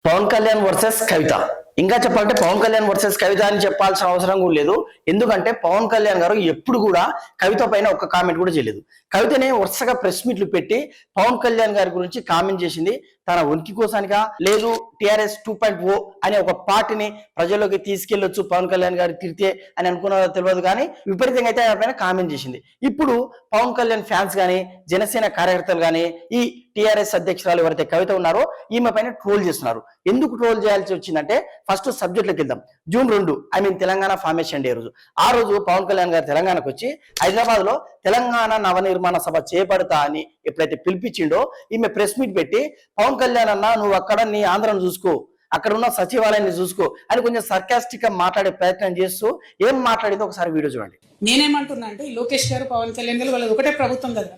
Pawan Kalyan versus కవిత. ఇంకా చెప్పాలంటే Pawan Kalyan versus కవిత అని చెప్పాల్సిన అవసరం కూడా లేదు. ఎందుకంటే పవన్ కళ్యాణ్ గారు ఎప్పుడు కూడా కవిత పైన ఒక్క కామెంట్ కూడా చేయలేదు. కవితనే వరుసగా ప్రెస్ మీట్లు పెట్టి పవన్ కళ్యాణ్ గారి గురించి కామెంట్ చేసింది. తన ఉనికి కోసానిగా లేదు టిఆర్ఎస్ 2.0 అనే ఒక పార్టీని ప్రజల్లోకి తీసుకెళ్లొచ్చు పవన్ కళ్యాణ్ గారు తిరితే అని అనుకున్నదో తెలియదు, కానీ విపరీతంగా అయితే ఆయన పైన కామెంట్ చేసింది. ఇప్పుడు పవన్ కళ్యాణ్ ఫ్యాన్స్ కానీ జనసేన కార్యకర్తలు కానీ ఈ టిఆర్ఎస్ అధ్యక్షురాలు ఎవరైతే కవిత ఉన్నారో ఈమె పైన ట్రోల్ చేస్తున్నారు. ఎందుకు ట్రోల్ చేయాల్సి వచ్చిందంటే ఫస్ట్ సబ్జెక్ట్లోకి వెళ్దాం. జూన్ 2 తెలంగాణ ఫార్మేషన్ డే రోజు, ఆ రోజు పవన్ కళ్యాణ్ గారు తెలంగాణకు వచ్చి హైదరాబాద్ లో తెలంగాణ నవనిర్మాణ సభ చేపడతా అని ఎప్పుడైతే పిలిపించిండో ఈమె ప్రెస్ మీట్ పెట్టి పవన్ కళ్యాణ్ అన్న నువ్వు అక్కడ నీ ఆంధ్రను చూసుకో, అక్కడ ఉన్న సచివాలయాన్ని చూసుకో అని కొంచెం సర్కాస్టిక్ గా మాట్లాడే ప్రయత్నం చేస్తూ ఏం మాట్లాడిందో ఒకసారి వీడియో చూడండి. నేనేమంటున్నా అంటే లోకేష్ గారు పవన్ కళ్యాణ్ గారు వాళ్ళది ఒకటే ప్రభుత్వం కదా,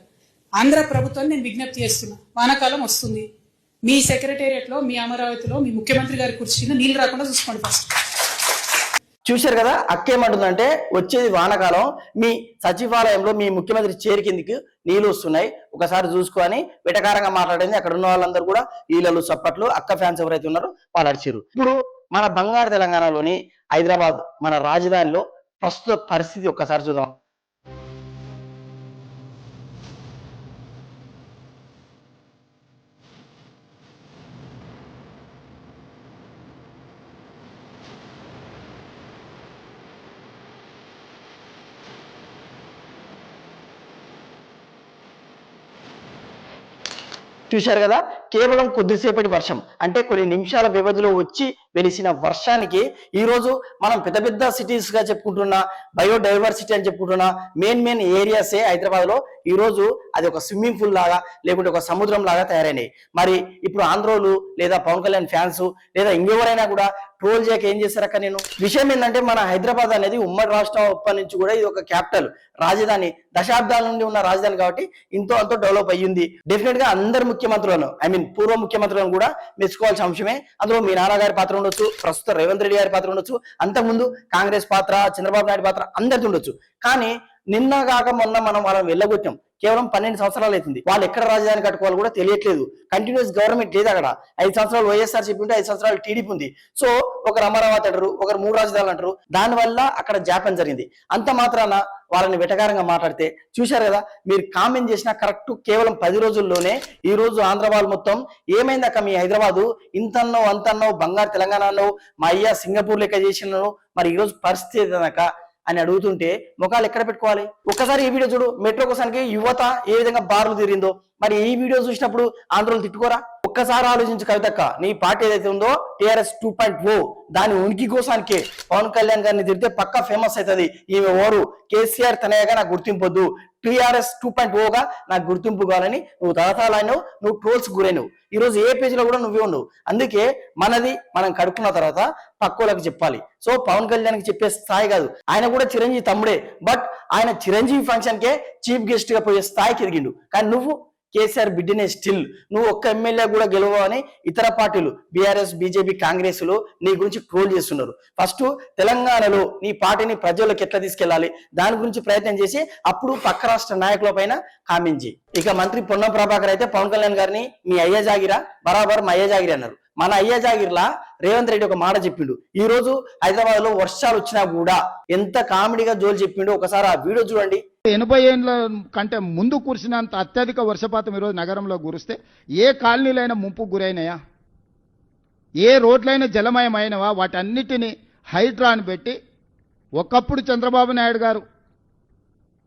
ఆంధ్ర ప్రభుత్వాన్ని నేను విజ్ఞప్తి చేస్తున్నా. వానాకాలం వస్తుంది, మీ సెక్రటేరియట్ లో మీ అమరావతిలో మీ ముఖ్యమంత్రి గారి కుర్చీలో నీళ్లు రాకుండా చూసుకోండి. ఫస్ట్ చూశారు కదా, అక్కేమంటుందంటే వచ్చేది వానకాలం, మీ సచివాలయంలో మీ ముఖ్యమంత్రి చేరి కిందికి నీళ్లు వస్తున్నాయి, ఒకసారి చూసుకొని వెటకారంగా మాట్లాడింది. అక్కడ ఉన్న వాళ్ళందరూ కూడా ఈలలు చప్పట్లు, అక్క ఫ్యాన్స్ ఎవరైతే ఉన్నారో వాళ్ళు అడిచారు. ఇప్పుడు మన బంగారు తెలంగాణలోని హైదరాబాద్ మన రాజధానిలో ప్రస్తుత పరిస్థితి ఒక్కసారి చూద్దాం. చూశారు కదా, కేవలం కొద్దిసేపటి వర్షం, అంటే కొన్ని నిమిషాల వ్యవధిలో వచ్చి వెలిసిన వర్షానికి ఈ రోజు మనం పెద్ద పెద్ద సిటీస్ గా చెప్పుకుంటున్న బయోడైవర్సిటీ అని చెప్పుకుంటున్న మెయిన్ ఏరియాసే హైదరాబాద్ లో ఈ రోజు అది ఒక స్విమ్మింగ్ పూల్ లాగా లేకుంటే ఒక సముద్రం లాగా తయారైనాయి. మరి ఇప్పుడు ఆంధ్రోలు లేదా పవన్ కళ్యాణ్ ఫ్యాన్స్ లేదా ఇంకెవరైనా కూడా ట్రోల్ చేయక ఏం చేశారక్క నేను. విషయం ఏంటంటే మన హైదరాబాద్ అనేది ఉమ్మడి రాష్ట్రం అప్పటి నుంచి కూడా ఇది ఒక క్యాపిటల్ రాజధాని, దశాబ్దాల నుండి ఉన్న రాజధాని కాబట్టి ఇంతో అంతో డెవలప్ అయ్యింది. డెఫినెట్ గా అందరు ముఖ్యమంత్రులను పూర్వ ముఖ్యమంత్రులను కూడా మెచ్చుకోవాల్సిన అంశమే. అందులో మీ నాన్నగారి పాత్ర ఉండొచ్చు, ప్రస్తుతం రేవంత్ రెడ్డి గారి పాత్ర ఉండొచ్చు, అంతకుముందు కాంగ్రెస్ పాత్ర, చంద్రబాబు నాయుడు పాత్ర అందరిది ఉండొచ్చు. కానీ నిన్న కాక మొన్న మనం వాళ్ళని వెళ్ళగొట్టాం. కేవలం 12 సంవత్సరాలు అవుతుంది. వాళ్ళు ఎక్కడ రాజధాని కట్టుకోవాలి కూడా తెలియట్లేదు. కంటిన్యూస్ గవర్నమెంట్ లేదు అక్కడ. 5 సంవత్సరాలు వైఎస్ఆర్ చెప్పి ఉంటే 5 సంవత్సరాలు టీడీపీ ఉంది. సో ఒకరు అమరావతి అంటారు, ఒకరు 3 రాజధానులు అంటారు. దానివల్ల అక్కడ జాప్యం జరిగింది. అంత మాత్రాన వాళ్ళని వెటకారంగా మాట్లాడితే చూశారు కదా, మీరు కామెంట్ చేసిన కరెక్ట్ కేవలం 10 రోజుల్లోనే ఈ రోజు ఆంధ్ర వాళ్ళు మొత్తం ఏమైంది అక్క మీ హైదరాబాదు ఇంతన్నో అంతన్నో బంగారు తెలంగాణ అన్నావు, మా అయ్యా సింగపూర్ లెక్క చేసినాను, మరి ఈ రోజు పరిస్థితి ఏదనక అని అడుగుతుంటే ముఖాలు ఎక్కడ పెట్టుకోవాలి. ఒక్కసారి ఈ వీడియో చూడు, మెట్రో కోసానికి యువత ఏ విధంగా బార్లు తిరిగిందో. మరి ఈ వీడియో చూసినప్పుడు ఆంధ్రోలు తిట్టుకోరా? ఒక్కసారి ఆలోచించు కవితక్క, నీ పార్టీ ఏదైతే ఉందో టిఆర్ఎస్ 2.0 దాని ఉనికి కోసానికే పవన్ కళ్యాణ్ గారిని తిరిగితే పక్కా ఫేమస్ అవుతుంది. ఈమె ఓరు కేసీఆర్ తనయగా నాకు గుర్తింపొద్దు, టిఆర్ఎస్ 2.0గా నాకు గుర్తింపు కావాలని నువ్వు తలతాలైనవు, నువ్వు ట్రోల్స్ గురైనవు. ఈ రోజు ఏ పేజీలో కూడా నువ్వే ఉండవు. అందుకే మనది మనం కడుక్కున్న తర్వాత పక్కోళ్ళకి చెప్పాలి. సో పవన్ కళ్యాణ్కి చెప్పే స్థాయి కాదు, ఆయన కూడా చిరంజీవి తమ్ముడే, బట్ ఆయన చిరంజీవి ఫంక్షన్ కే చీఫ్ గెస్ట్ గా పోయే స్థాయికి ఎదిగిండు. కానీ నువ్వు కేసీఆర్ బిడ్డనే, స్టిల్ నువ్వు ఒక్క ఎమ్మెల్యే కూడా గెలవని ఇతర పార్టీలు బీఆర్ఎస్, బీజేపీ, కాంగ్రెస్లు నీ గురించి ట్రోల్ చేస్తున్నారు. ఫస్ట్ తెలంగాణలో నీ పార్టీని ప్రజల్లోకి ఎట్లా తీసుకెళ్లాలి దాని గురించి ప్రయత్నం చేసి అప్పుడు పక్క రాష్ట్ర నాయకుల పైన కామెంట్ చేయి. ఇక మంత్రి పొన్నం ప్రభాకర్ అయితే పవన్ కళ్యాణ్ గారిని మీ అయ్య జాగిరా, బరాబర్ మా అయ్య జాగిరి అన్నారు. మన అయ్య జాగిర్లా రేవంత్ రెడ్డి ఒక మాట చెప్పిండు. ఈ రోజు హైదరాబాద్ లో వర్షాలు వచ్చినా కూడా ఎంత కామెడీగా జోలు చెప్పిండు. ఒకసారి ఆ వీడియో చూడండి. 80 ఏళ్ళ కంటే ముందు కురిసినంత అత్యధిక వర్షపాతం ఈరోజు నగరంలో కురిస్తే ఏ కాలనీలైనా ముంపుకు గురైనాయా? ఏ రోడ్లైనా జలమయమైనవా? వాటన్నిటినీ హైడ్రాని పెట్టి ఒకప్పుడు చంద్రబాబు నాయుడు గారు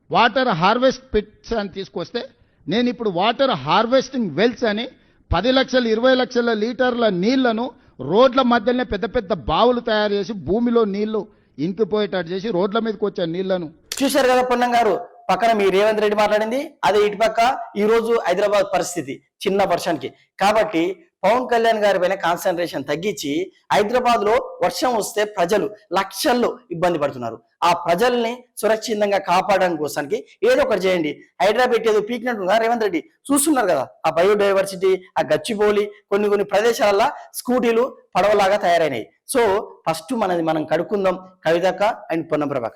వాటర్ హార్వెస్ట్ పిట్స్ అని తీసుకొస్తే నేను ఇప్పుడు వాటర్ హార్వెస్టింగ్ వెల్స్ అని 10 లక్షలు 20 లక్షల లీటర్ల నీళ్లను రోడ్ల మధ్యలోనే పెద్ద పెద్ద బావులు తయారు చేసి భూమిలో నీళ్లు ఇంకిపోయేటట్టు చేసి రోడ్ల మీదకి వచ్చే నీళ్లను చూశారు కదా. పొన్నం గారు పక్కన మీ రేవంత్ రెడ్డి మాట్లాడింది అదే, ఇటు పక్క ఈ రోజు హైదరాబాద్ పరిస్థితి చిన్న వర్షానికి. కాబట్టి పవన్ కళ్యాణ్ గారి పైన కాన్సన్ట్రేషన్ తగ్గించి హైదరాబాద్ లో వర్షం వస్తే ప్రజలు లక్షల్లో ఇబ్బంది పడుతున్నారు. ఆ ప్రజల్ని సురక్షితంగా కాపాడడం కోసానికి ఏదో ఒకటి చేయండి. హైదరాబాద్ ఏదో పీకినట్టుగా రేవంత్ రెడ్డి చూస్తున్నారు కదా, ఆ బయోడైవర్సిటీ, ఆ గచ్చిబౌలి, కొన్ని ప్రదేశాలలో స్కూటీలు పడవలాగా తయారైనాయి. సో ఫస్ట్ మనది మనం కడుక్కుందాం కవితక్క అండ్ పొన్నం ప్రభాకర్.